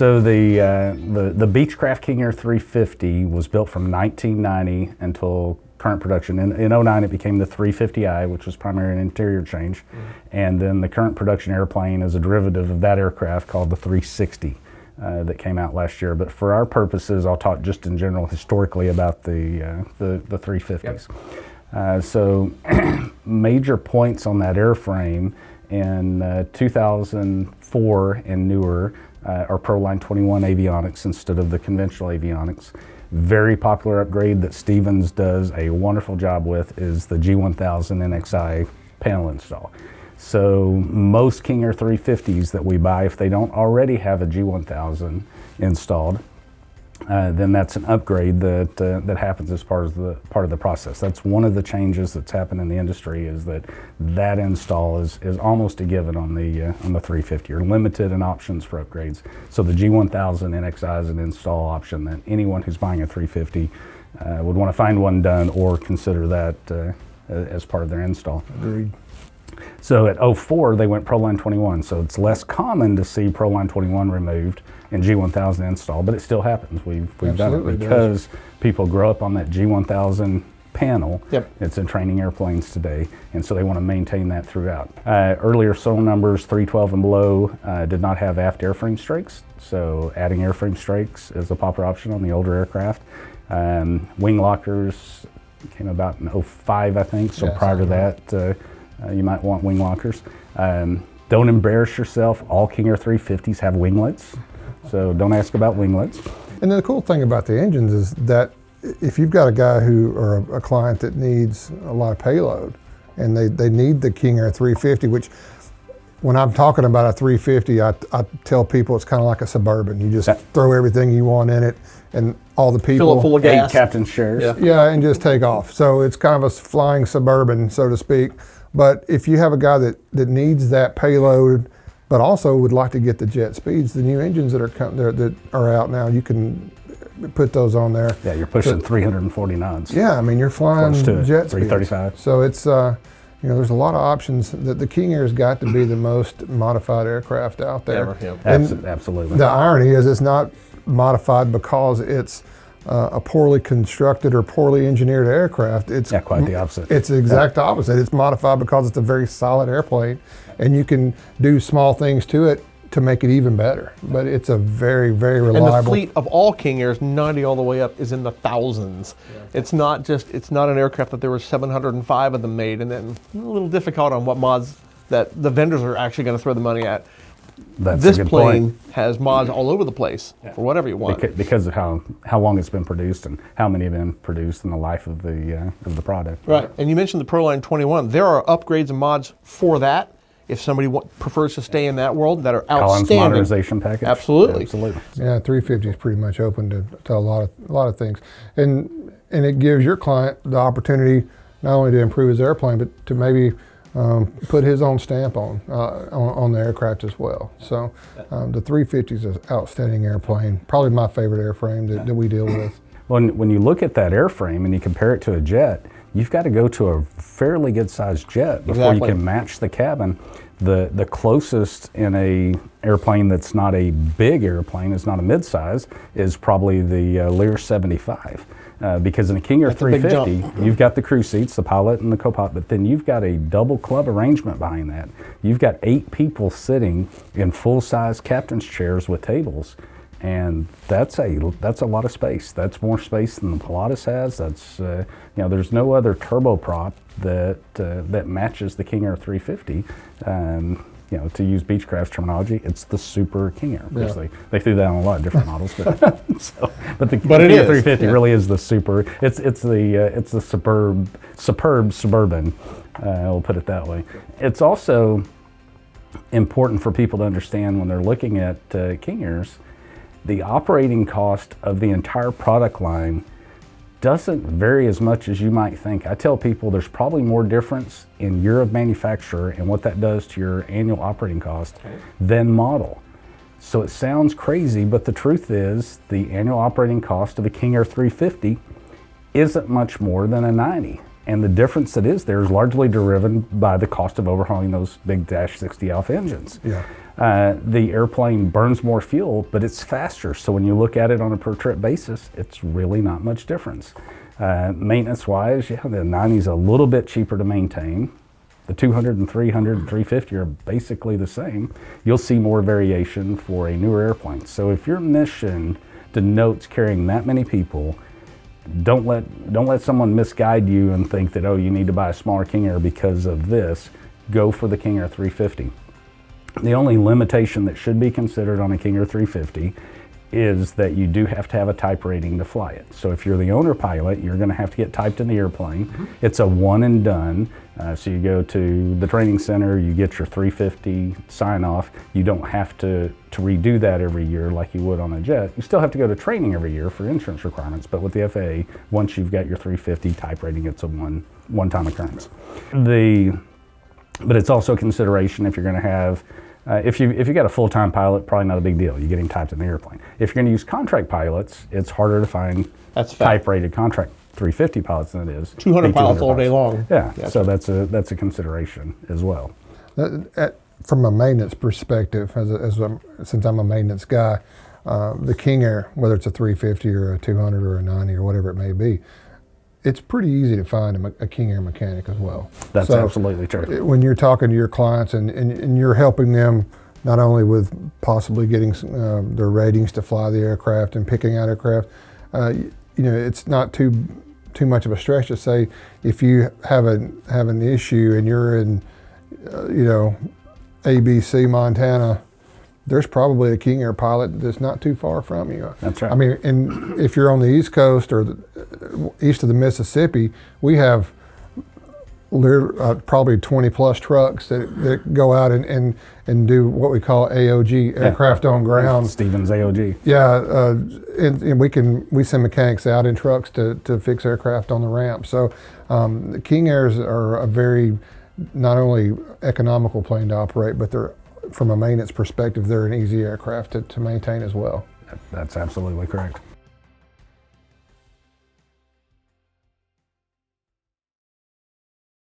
So the Beechcraft King Air 350 was built from 1990 until current production. In '09 it became the 350i, which was primarily an interior change. And then the current production airplane is a derivative of that aircraft called the 360 that came out last year. But for our purposes, I'll talk just in general historically about the 350s. Yep. So major points on that airframe in 2004 and newer are Proline 21 avionics instead of the conventional avionics. Very popular upgrade that Stevens does a wonderful job with is the G1000 NXI panel install. So most King Air 350s that we buy, if they don't already have a G1000 installed, then that's an upgrade that happens as part of the process. That's one of the changes that's happened in the industry, is that install is almost a given on the 350. You're limited in options for upgrades. So the G1000 NXI is an install option that anyone who's buying a 350 would want to find one done or consider that as part of their install. Agreed. So at '04 they went Proline 21. So it's less common to see Proline 21 removed and G1000 installed, but it still happens. We've done it because people grow up on that G1000 panel. Yep. It's in training airplanes today, and so they want to maintain that throughout. Earlier serial numbers 312 and below did not have aft airframe strakes, so adding airframe strakes is a popular option on the older aircraft. Wing lockers came about in '05, I think, so prior to that you might want wing lockers. Don't embarrass yourself, all King Air 350s have winglets, so don't ask about winglets. And the cool thing about the engines is that if you've got a guy or a client that needs a lot of payload and they need the King Air 350, which when I'm talking about a 350, I tell people it's kind of like a Suburban. You just throw everything you want in it and all the people. Fill it full of gas. 8 captain shares. Yeah, and just take off. So it's kind of a flying Suburban, so to speak. But if you have a guy that needs that payload, but also would like to get the jet speeds, the new engines that are out now, you can put those on there. Yeah, you're pushing 340 knots. Yeah, I mean you're flying jet speeds. 335. So it's there's a lot of options. The King Air's got to be the most modified aircraft out there. Ever, And absolutely. The irony is it's not modified because it's a poorly constructed or poorly engineered aircraft. It's quite the opposite. It's the exact opposite. It's modified because it's a very solid airplane, and you can do small things to it to make it even better. But it's a very, very reliable. And the fleet of all King Airs, 90 all the way up, is in the thousands. Yeah. It's not an aircraft that there were 705 of them made, and then a little difficult on what mods that the vendors are actually going to throw the money at. This plane has mods all over the place for whatever you want. Because of how long it's been produced and how many have been produced in the life of the product. Right, and you mentioned the Proline 21. There are upgrades and mods for that. If somebody prefers to stay in that world, that are outstanding. Collins modernization package. Absolutely. Yeah, 350 is pretty much open to a lot of things, and it gives your client the opportunity not only to improve his airplane, but to maybe put his own stamp on the aircraft as well. So the 350 is an outstanding airplane, probably my favorite airframe that we deal with. When you look at that airframe and you compare it to a jet, you've got to go to a fairly good-sized jet before you can match the cabin. The closest in a airplane that's not a big airplane, it's not a mid-size, is probably the Lear 75. Because in a King Air 350, you've got the crew seats, the pilot and the co-pilot, but then you've got a double club arrangement behind that. You've got 8 people sitting in full-size captain's chairs with tables, and that's a lot of space. That's more space than the Pilatus has. That's there's no other turboprop that matches the King Air 350. To use Beechcraft's terminology, it's the super King Air. Yeah. They threw that on a lot of different models, but the King Air 350 really is the super. It's the superb Suburban. We'll put it that way. It's also important for people to understand when they're looking at King Airs, the operating cost of the entire product line doesn't vary as much as you might think. I tell people there's probably more difference in year of manufacture and what that does to your annual operating cost than model. So it sounds crazy, but the truth is the annual operating cost of a King Air 350 isn't much more than a 90. And the difference that is there is largely driven by the cost of overhauling those big Dash 60 Alpha engines. Yeah. The airplane burns more fuel, but it's faster. So when you look at it on a per trip basis, it's really not much difference. Maintenance-wise, yeah, the 90 is a little bit cheaper to maintain. The 200 and 300 and 350 are basically the same. You'll see more variation for a newer airplane. So if your mission denotes carrying that many people, don't let someone misguide you and think that, oh, you need to buy a smaller King Air because of this. Go for the King Air 350. The only limitation that should be considered on a King Air 350 is that you do have to have a type rating to fly it. So if you're the owner pilot, you're going to have to get typed in the airplane. Mm-hmm. It's a one and done. So you go to the training center, you get your 350 sign off. You don't have to redo that every year like you would on a jet. You still have to go to training every year for insurance requirements, but with the FAA, once you've got your 350 type rating, it's a one-time occurrence. But it's also a consideration if you're going to have if you got a full-time pilot, probably not a big deal. You get him typed in the airplane. If you're going to use contract pilots, it's harder to find type-rated contract 350 pilots than it is 200 pilots all day long. Yeah, gotcha. So that's a consideration as well. From a maintenance perspective, since I'm a maintenance guy, the King Air, whether it's a 350 or a 200 or a 90 or whatever it may be, it's pretty easy to find a King Air mechanic as well. That's absolutely true. When you're talking to your clients and you're helping them not only with possibly getting their ratings to fly the aircraft and picking out aircraft, it's not too much of a stretch to say if you have an issue and you're in, ABC, Montana, there's probably a King Air pilot that's not too far from you. That's right. I mean, and if you're on the East Coast or east of the Mississippi, we have probably 20 plus trucks that go out and do what we call AOG, aircraft on ground. Stevens AOG. Yeah, and we send mechanics out in trucks to fix aircraft on the ramp. So the King Airs are a very not only economical plane to operate, but they're, from a maintenance perspective, they're an easy aircraft to maintain as well. That's absolutely correct.